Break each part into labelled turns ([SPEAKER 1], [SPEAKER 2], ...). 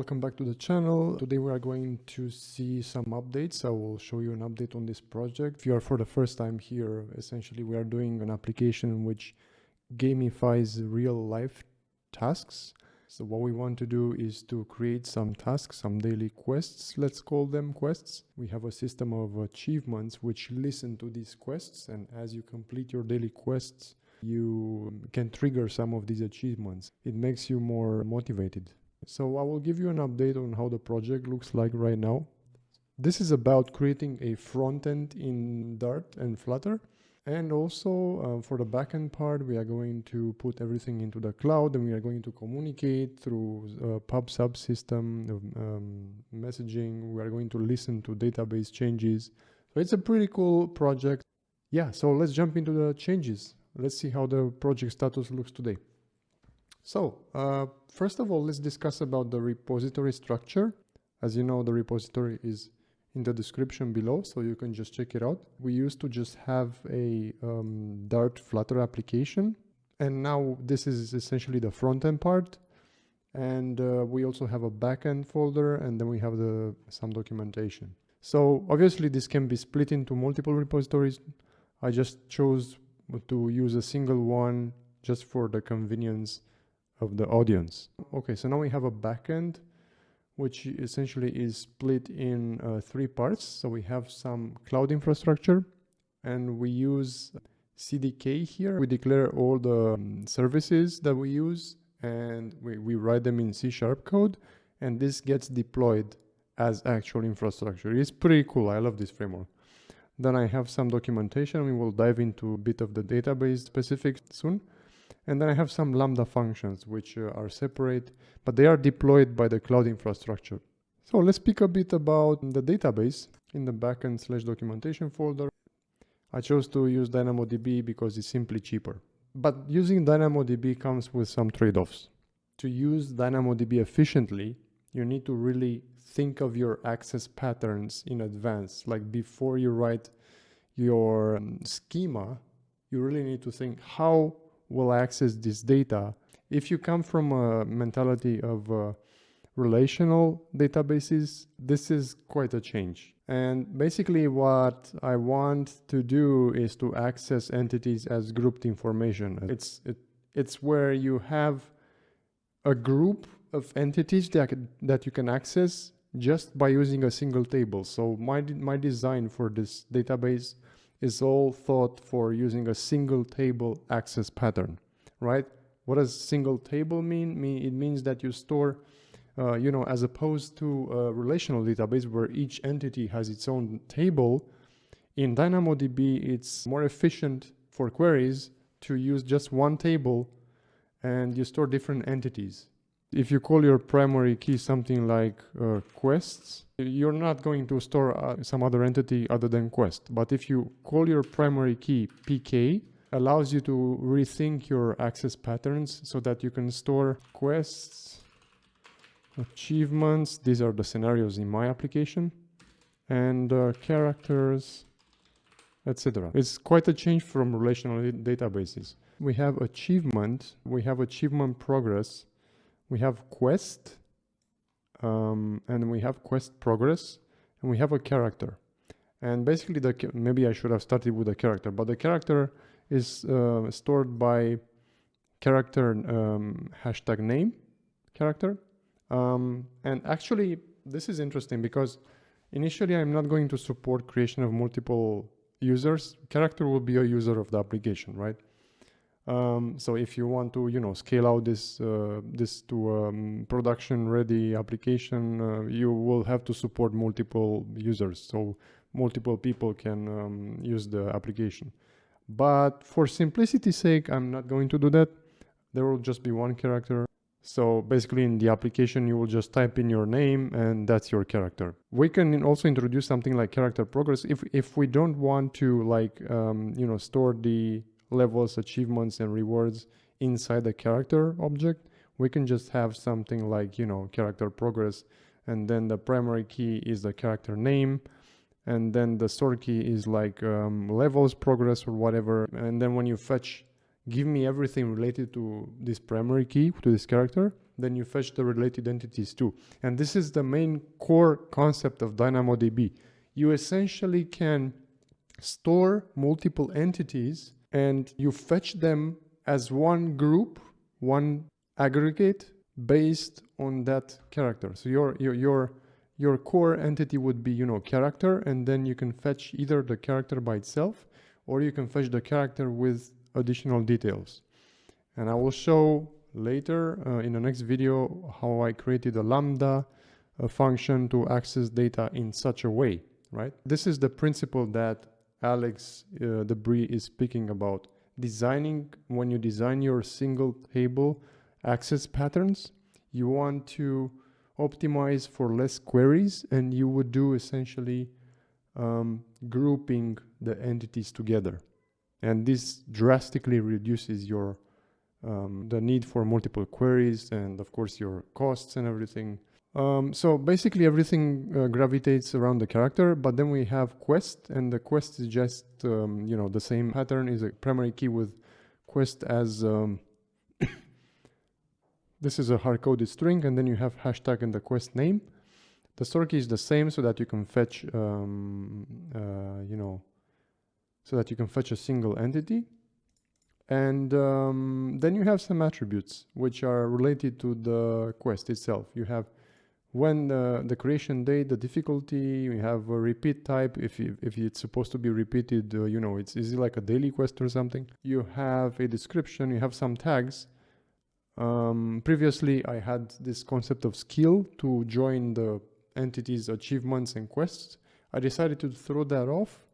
[SPEAKER 1] welcome back to the channel. Today we are going to see some updates. I will show you an update on this project. If you are for the first time here, essentially we are doing an application which gamifies real life tasks. So what we want to do is to create some tasks, some daily quests, let's call them quests. We have a system of achievements which listen to these quests, and as you complete your daily quests, you can trigger some of these achievements. It makes you more motivated. So I will give you an update on how the project looks like right now. This is about creating a front end in Dart and Flutter. And also for the backend part, we are going to put everything into the cloud, and we are going to communicate through a pub/sub system, messaging. We are going to listen to database changes. So it's a pretty cool project. Yeah, so let's jump into the changes. Let's see how the project status looks today. So first of all, let's discuss about the repository structure. As you know, the repository is in the description below, so you can just check it out. We used to just have a Dart Flutter application, and now this is essentially the front-end part. And we also have a backend folder, and then we have some documentation. So obviously this can be split into multiple repositories. I just chose to use a single one just for the convenience of the audience. Okay, so now we have a backend, which essentially is split in 3 parts. So we have some cloud infrastructure, and we use CDK here. We declare all the services that we use, and we write them in C# code, and this gets deployed as actual infrastructure. It's pretty cool. I love this framework. Then I have some documentation. We will dive into a bit of the database specifics soon. And then I have some Lambda functions, which are separate, but they are deployed by the cloud infrastructure. So let's speak a bit about the database in the backend/documentation folder. I chose to use DynamoDB because it's simply cheaper. But using DynamoDB comes with some trade-offs. To use DynamoDB efficiently, you need to really think of your access patterns in advance. Like before you write your schema, you really need to think, how will I access this data? If you come from a mentality of relational databases, this is quite a change. And basically what I want to do is to access entities as grouped information. It's where you have a group of entities that you can access just by using a single table. So my design for this database is all thought for using a single table access pattern, right? What does single table mean? It means that you store, as opposed to a relational database where each entity has its own table. In DynamoDB, it's more efficient for queries to use just one table, and you store different entities. If you call your primary key something like quests, you're not going to store some other entity other than quest. But if you call your primary key PK, allows you to rethink your access patterns so that you can store quests, achievements, these are the scenarios in my application, and characters, etc. It's quite a change from relational databases. We have achievement, we have achievement progress, we have quest, and we have quest progress, and we have a character. And basically, maybe I should have started with a character, but the character is stored by character #name character. And actually, this is interesting because initially I'm not going to support creation of multiple users. Character will be a user of the application, right? So if you want to, scale out this to production-ready application, you will have to support multiple users, so multiple people can use the application. But for simplicity's sake, I'm not going to do that. There will just be one character. So basically, in the application, you will just type in your name, and that's your character. We can also introduce something like character progress if we don't want to store the levels, achievements, and rewards inside the character object. We can just have something like, character progress, and then the primary key is the character name, and then the sort key is like levels progress or whatever. And then when you fetch, give me everything related to this primary key, to this character, then you fetch the related entities too. And this is the main core concept of DynamoDB. You essentially can store multiple entities and you fetch them as one group, one aggregate based on that character. So your core entity would be, character, and then you can fetch either the character by itself or you can fetch the character with additional details. And I will show later in the next video how I created a lambda function to access data in such a way, right? This is the principle that Alex Debris is speaking about. When you design your single table access patterns, you want to optimize for less queries, and you would do essentially grouping the entities together. And this drastically reduces your the need for multiple queries and of course your costs and everything. So basically everything gravitates around the character, but then we have quest, and the quest is just the same pattern is a primary key with quest as this is a hard-coded string, and then you have hashtag and the quest name. The store key is the same so that you can fetch so that you can fetch a single entity. And then you have some attributes which are related to the quest itself. You have when the creation date, the difficulty, we have a repeat type if it's supposed to be repeated, is it like a daily quest or something. You have a description, you have some tags. Previously I had this concept of skill to join the entities, achievements and quests. I decided to throw that off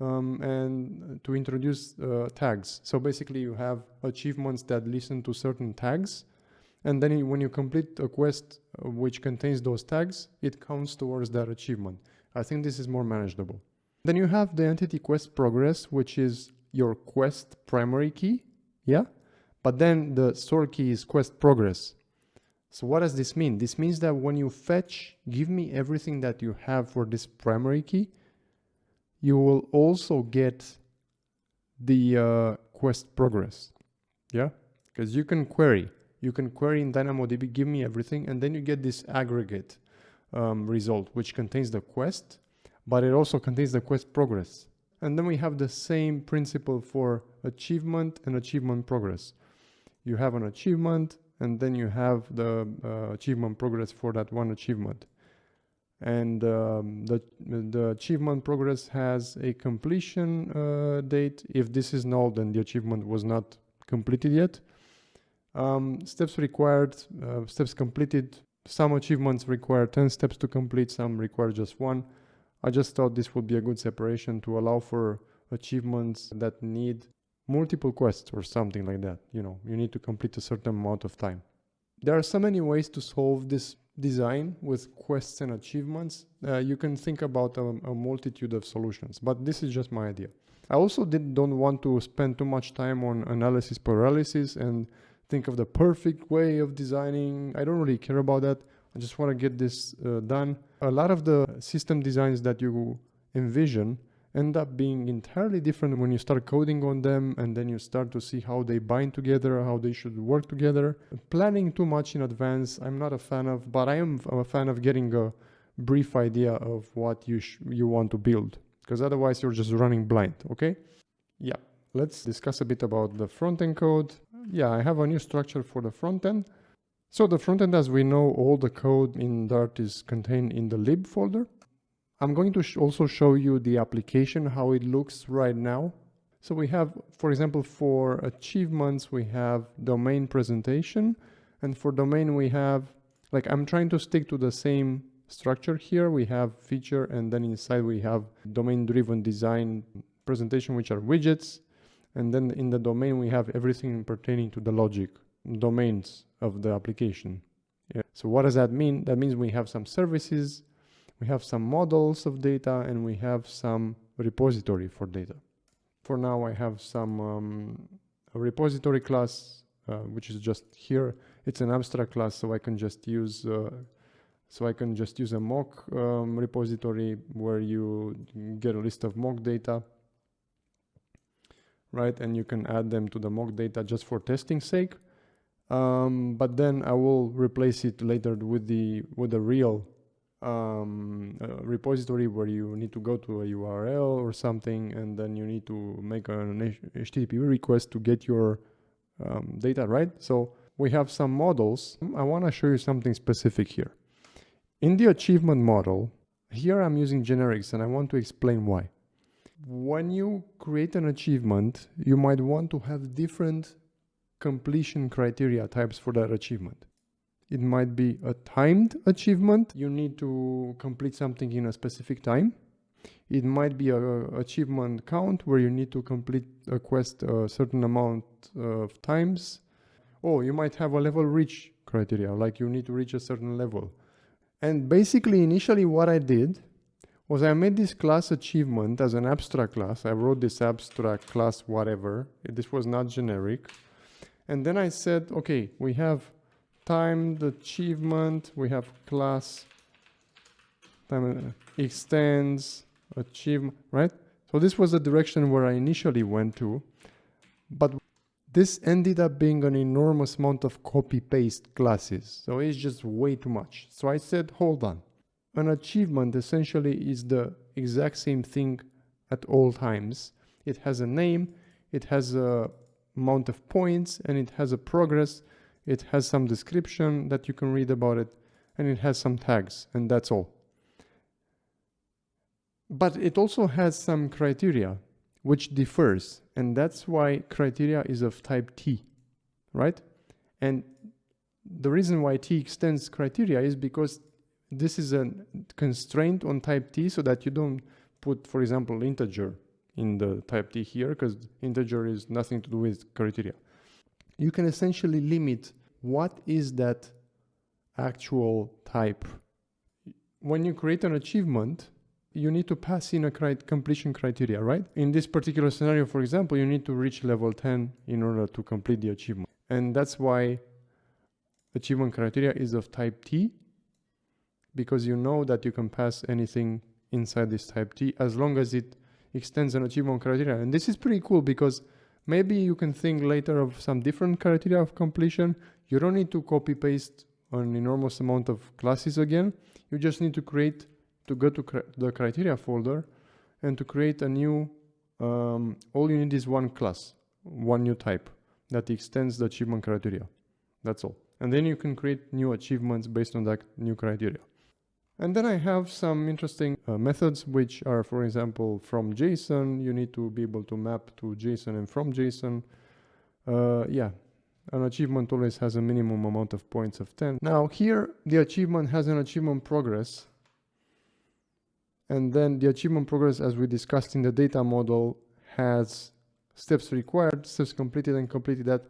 [SPEAKER 1] and to introduce tags. So basically you have achievements that listen to certain tags, and then when you complete a quest which contains those tags, it counts towards that achievement. I think this is more manageable. Then you have the entity quest progress, which is your quest primary key, yeah? But then the store key is quest progress. So what does this mean? This means that when you fetch, give me everything that you have for this primary key, you will also get the quest progress, yeah? Because you can query in DynamoDB, give me everything, and then you get this aggregate result, which contains the quest, but it also contains the quest progress. And then we have the same principle for achievement and achievement progress. You have an achievement, and then you have the achievement progress for that one achievement. And the achievement progress has a completion date. If this is null, then the achievement was not completed yet. Steps required, steps completed. Some achievements require 10 steps to complete, some require just 1. I just thought this would be a good separation to allow for achievements that need multiple quests or something like that. You need to complete a certain amount of time. There are so many ways to solve this design with quests and achievements. You can think about a multitude of solutions, but this is just my idea. I also don't want to spend too much time on analysis paralysis and think of the perfect way of designing. I don't really care about that. I just want to get this done. A lot of the system designs that you envision end up being entirely different when you start coding on them, and then you start to see how they bind together, how they should work together. Planning too much in advance, I'm not a fan of, but I am a fan of getting a brief idea of what you want to build, because otherwise you're just running blind, okay? Yeah, let's discuss a bit about the front-end code. Yeah, I have a new structure for the front-end. So the front-end, as we know, all the code in Dart is contained in the lib folder. I'm going to also show you the application, how it looks right now. So we have, for example, for achievements, we have domain presentation. And for domain, we have, I'm trying to stick to the same structure here. We have feature, and then inside we have domain-driven design presentation, which are widgets. And then in the domain, we have everything pertaining to the logic domains of the application. Yeah. So what does that mean? That means we have some services, we have some models of data, and we have some repository for data. For now, I have some a repository class, which is just here. It's an abstract class, so I can just use a mock repository where you get a list of mock data, right? And you can add them to the mock data just for testing sake. but then I will replace it later with a real repository where you need to go to a URL or something, and then you need to make an HTTP request to get your data, right? So we have some models. I want to show you something specific here. In the achievement model, here I'm using generics, and I want to explain why. When you create an achievement, you might want to have different completion criteria types for that achievement. It might be a timed achievement. You need to complete something in a specific time. It might be an achievement count where you need to complete a quest a certain amount of times. Or you might have a level reach criteria, like you need to reach a certain level. And basically, initially what I did was I made this class achievement as an abstract class. I wrote this abstract class whatever. This was not generic. And then I said, okay, we have timed achievement, we have class time extends achievement, right? So this was the direction where I initially went to, but this ended up being an enormous amount of copy-paste classes. So it's just way too much. So I said, hold on. An achievement essentially is the exact same thing at all times. It has a name, it has a amount of points, and it has a progress. It has some description that you can read about it, and it has some tags, and that's all. But it also has some criteria which differs, and that's why criteria is of type T, right? And the reason why T extends criteria is because this is a constraint on type T, so that you don't put, for example, integer in the type T here, because integer is nothing to do with criteria. You can essentially limit what is that actual type. When you create an achievement, you need to pass in a completion criteria, right? In this particular scenario, for example, you need to reach level 10 in order to complete the achievement. And that's why achievement criteria is of type T, because you know that you can pass anything inside this type T as long as it extends an achievement criteria. And this is pretty cool because maybe you can think later of some different criteria of completion. You don't need to copy paste an enormous amount of classes again. You just need to go to the criteria folder and to create a new, all you need is one class, one new type that extends the achievement criteria. That's all. And then you can create new achievements based on that new criteria. And then I have some interesting methods, which are, for example, from JSON. You need to be able to map to JSON and from JSON. Yeah, an achievement always has a minimum amount of points of 10. Now here, the achievement has an achievement progress. And then the achievement progress, as we discussed in the data model, has steps required, steps completed and completed that.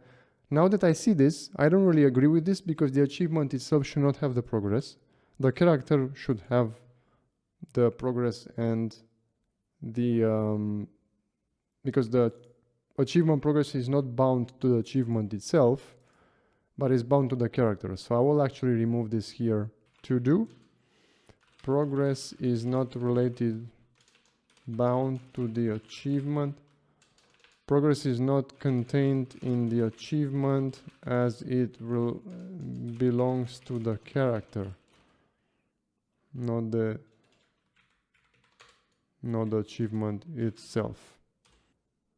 [SPEAKER 1] Now that I see this, I don't really agree with this because the achievement itself should not have the progress. The character should have the progress and the, because the achievement progress is not bound to the achievement itself, but is bound to the character. So I will actually remove this here. To do, progress is not related, bound to the achievement. Progress is not contained in the achievement as it belongs to the character. Not the achievement itself.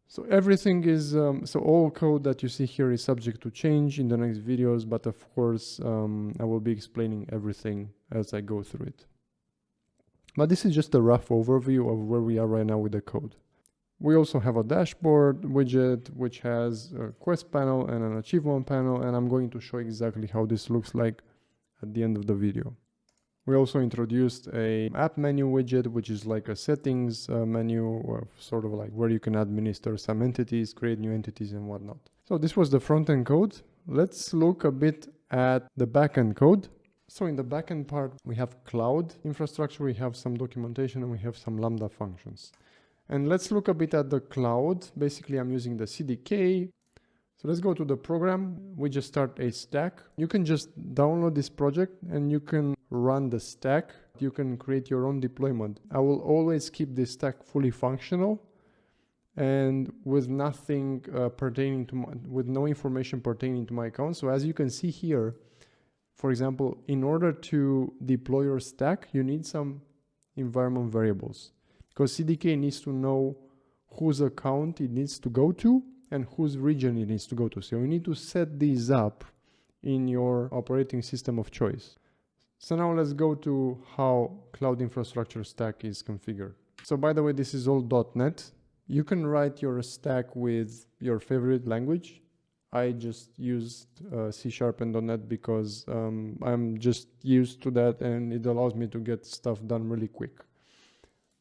[SPEAKER 1] So everything is, so all code that you see here is subject to change in the next videos, but of course I will be explaining everything as I go through it. But this is just a rough overview of where we are right now with the code. We also have a dashboard widget, which has a quest panel and an achievement panel, and I'm going to show exactly how this looks like at the end of the video. We also introduced a app menu widget, which is like a settings menu, or sort of like where you can administer some entities, create new entities and whatnot. So this was the front-end code. Let's look a bit at the backend code. So in the backend part, we have cloud infrastructure, we have some documentation, and we have some Lambda functions. And let's look a bit at the cloud. Basically, I'm using the CDK. So let's go to the program. We just start a stack. You can just download this project and you can run the stack. You can create your own deployment. I will always keep this stack fully functional. and with nothing pertaining to with no information pertaining to my account. So as you can see here, for example, in order to deploy your stack, you need some environment variables, because CDK needs to know whose account it needs to go to and whose region it needs to go to. So you need to set these up in your operating system of choice. So now let's go to how cloud infrastructure stack is configured. So by the way, this is all .NET. You can write your stack with your favorite language. I just used C# and .NET because I'm just used to that, and it allows me to get stuff done really quick.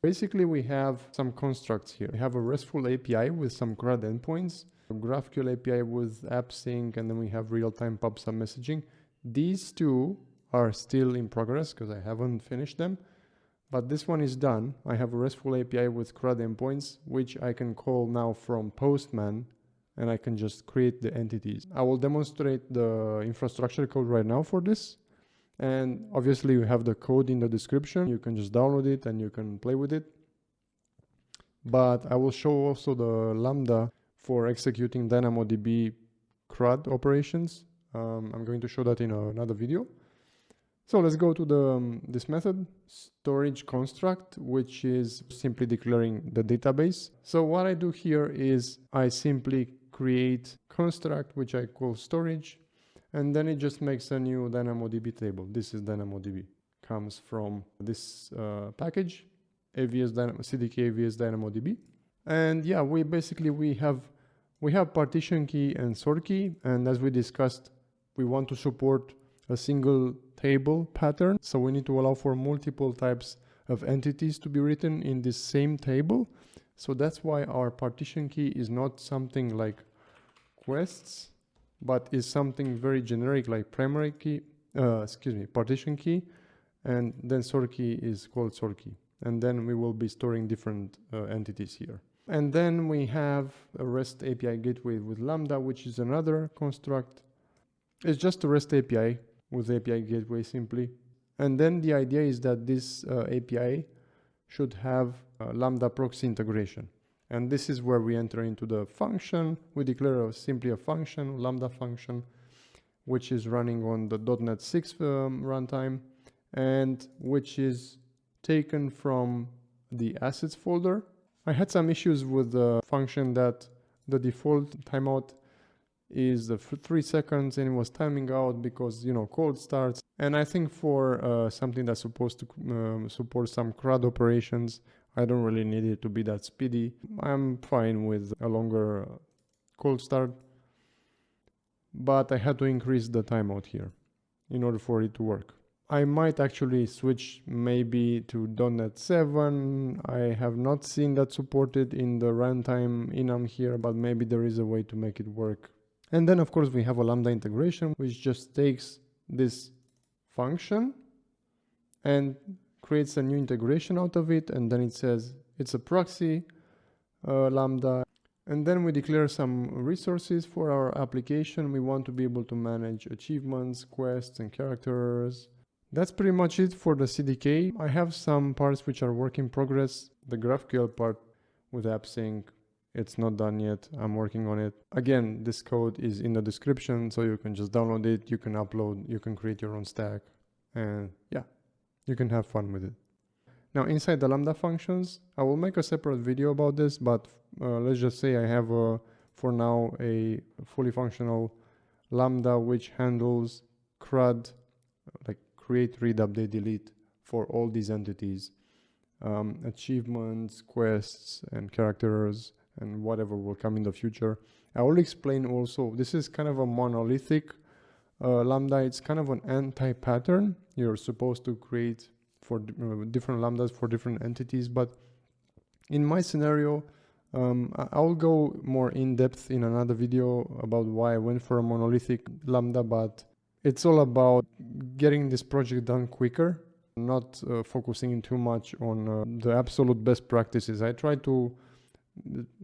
[SPEAKER 1] Basically, we have some constructs here. We have a RESTful API with some CRUD endpoints, a GraphQL API with AppSync, and then we have real-time PubSub messaging. These two are still in progress because I haven't finished them, but this one is done. I have a RESTful API with CRUD endpoints, which I can call now from Postman, and I can just create the entities. I will demonstrate the infrastructure code right now for this. And obviously you have the code in the description. You can just download it and you can play with it. But I will show also the Lambda for executing DynamoDB CRUD operations. I'm going to show that in another video. So let's go to this method, storage construct, which is simply declaring the database. So what I do here is I simply create construct, which I call storage, and then it just makes a new DynamoDB table. This is DynamoDB. Comes from this package, CDK AWS DynamoDB. And yeah, we have partition key and sort key, and as we discussed, we want to support a single table pattern. So we need to allow for multiple types of entities to be written in this same table. So that's why our partition key is not something like quests, but is something very generic like primary key, partition key, and then sort key is called sort key. And then we will be storing different entities here. And then we have a REST API gateway with Lambda, which is another construct. It's just a REST API with API gateway simply. And then the idea is that this API should have Lambda proxy integration. And this is where we enter into the function. We declare simply a function, Lambda function, which is running on the .NET 6 runtime, and which is taken from the assets folder. I had some issues with the function that the default timeout is 3 seconds, and it was timing out because, cold starts. And I think for something that's supposed to support some CRUD operations, I don't really need it to be that speedy. I'm fine with a longer cold start, but I had to increase the timeout here in order for it to work. I might actually switch maybe to .NET 7. I have not seen that supported in the runtime enum here, but maybe there is a way to make it work. And then of course we have a Lambda integration, which just takes this function and creates a new integration out of it, and then it says it's a proxy Lambda. And then we declare some resources for our application. We want to be able to manage achievements, quests, and characters. That's pretty much it for the CDK. I have some parts which are work in progress. The GraphQL part with AppSync, it's not done yet. I'm working on it. Again, this code is in the description, so you can just download it, you can upload, you can create your own stack, and yeah, you can have fun with it. Now inside the Lambda functions, I will make a separate video about this, but let's just say I have for now a fully functional Lambda which handles CRUD, like create, read, update, delete for all these entities, achievements, quests, and characters, and whatever will come in the future. I will explain also, this is kind of a monolithic Lambda. It's kind of an anti-pattern. You're supposed to create for different Lambdas for different entities, but in my scenario, I'll go more in depth in another video about why I went for a monolithic Lambda, but it's all about getting this project done quicker, not focusing too much on the absolute best practices. I try to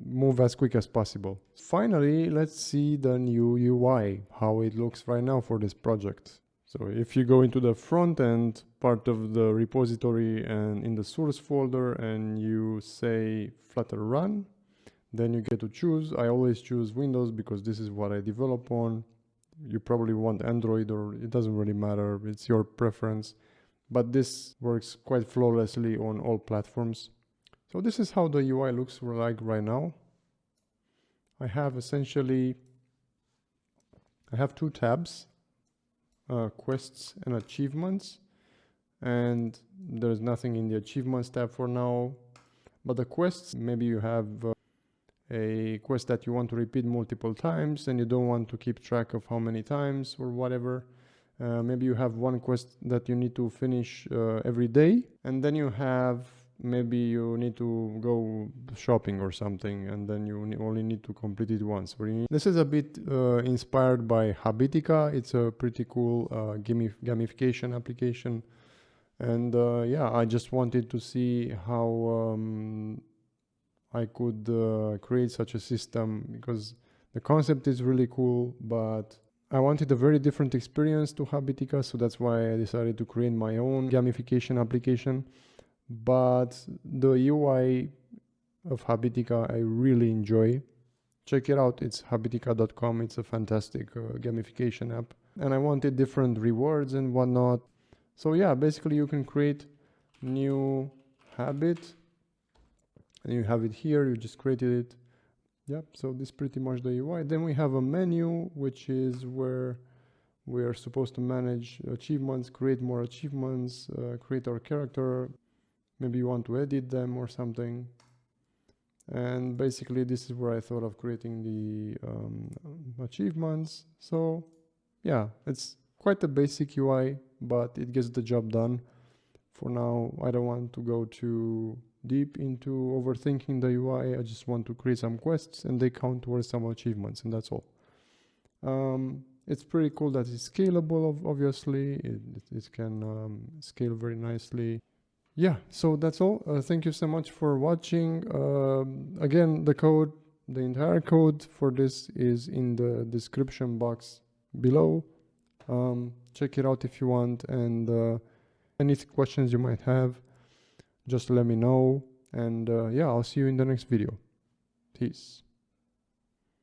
[SPEAKER 1] move as quick as possible. Finally, let's see the new UI, how it looks right now for this project. So if you go into the front end part of the repository and in the source folder and you say Flutter run, Then you get to choose. I always choose Windows because this is what I develop on. You probably want Android, or it doesn't really matter, it's your preference. But this works quite flawlessly on all platforms. So this is how the UI looks like right now. I have two tabs, quests and achievements, and there's nothing in the achievements tab for now. But the quests, maybe you have a quest that you want to repeat multiple times and you don't want to keep track of how many times or whatever. Maybe you have one quest that you need to finish every day, and then you have, maybe you need to go shopping or something, and then you only need to complete it once. This is a bit inspired by Habitica. It's a pretty cool gamification application. And yeah, I just wanted to see how I could create such a system, because the concept is really cool, but I wanted a very different experience to Habitica, so that's why I decided to create my own gamification application. But the UI of Habitica I really enjoy. Check it out, it's habitica.com. It's a fantastic gamification app. And I wanted different rewards and whatnot. So yeah, basically you can create new habit, and you have it here, you just created it. Yep, so this is pretty much the UI. Then we have a menu, which is where we are supposed to manage achievements, create more achievements, create our character. Maybe you want to edit them or something. And basically this is where I thought of creating the achievements. So yeah, it's quite a basic UI, but it gets the job done. For now, I don't want to go too deep into overthinking the UI. I just want to create some quests and they count towards some achievements, and that's all. It's pretty cool that it's scalable, obviously. It can scale very nicely. Yeah, so that's all. Thank you so much for watching. Again, the entire code for this is in the description box below. Check it out if you want, and any questions you might have, just let me know. And yeah, I'll see you in the next video. Peace.